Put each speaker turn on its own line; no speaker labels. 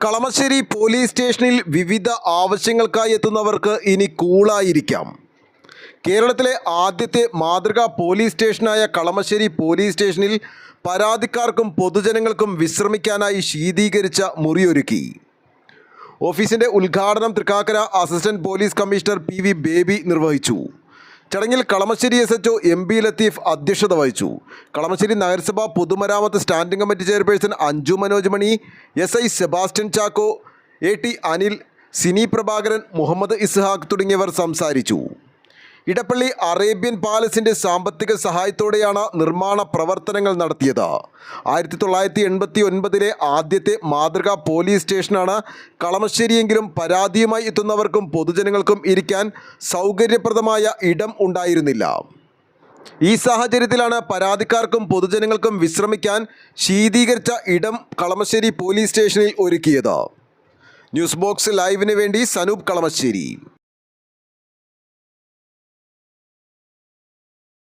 Kalamassery police സ്റ്റേഷനിൽ വിവിധ ആവശ്യങ്ങൾക്കായി എത്തുന്നവർക്ക് ഇനി കൂളായിരിക്കാം. കേരളത്തിലെ ആദ്യത്തെ മാതൃകാ പോലീസ് സ്റ്റേഷനായ കളമശ്ശേരി പോലീസ് സ്റ്റേഷനിൽ പരാതിക്കാർക്കും പൊതുജനങ്ങൾക്കും വിശ്രമിക്കാനായി ശീതീകരിച്ച മുറിയൊരുക്കി. ഓഫീസിൻ്റെ ഉദ്ഘാടനം Thrikkakara assistant police commissioner PV baby നിർവഹിച്ചു. ചടങ്ങിൽ കളമശ്ശേരി SHO MB ലത്തീഫ് അധ്യക്ഷത വഹിച്ചു. കളമശ്ശേരി നഗരസഭ പൊതുമരാമത്ത് standing committee chairperson Anju Manoj Mani, SI Sebastian Chacko, AT Anil, Sini Prabhakaran, Muhammad Ishaq തുടങ്ങിയവർ സംസാരിച്ചു. ഇടപ്പള്ളി അറേബ്യൻ പാലസിൻ്റെ സാമ്പത്തിക സഹായത്തോടെയാണ് നിർമ്മാണ പ്രവർത്തനങ്ങൾ നടത്തിയത്. 1989 ആദ്യത്തെ മാതൃകാ പോലീസ് സ്റ്റേഷനാണ് കളമശ്ശേരിയെങ്കിലും പരാതിയുമായി എത്തുന്നവർക്കും പൊതുജനങ്ങൾക്കും ഇരിക്കാൻ സൗകര്യപ്രദമായ ഇടം ഉണ്ടായിരുന്നില്ല. ഈ സാഹചര്യത്തിലാണ് പരാതിക്കാർക്കും പൊതുജനങ്ങൾക്കും വിശ്രമിക്കാൻ ശീതീകരിച്ച ഇടം കളമശ്ശേരി പോലീസ് സ്റ്റേഷനിൽ ഒരുക്കിയത്. ന്യൂസ് ബോക്സ് ലൈവിന് വേണ്ടി സനൂപ് കളമശ്ശേരി.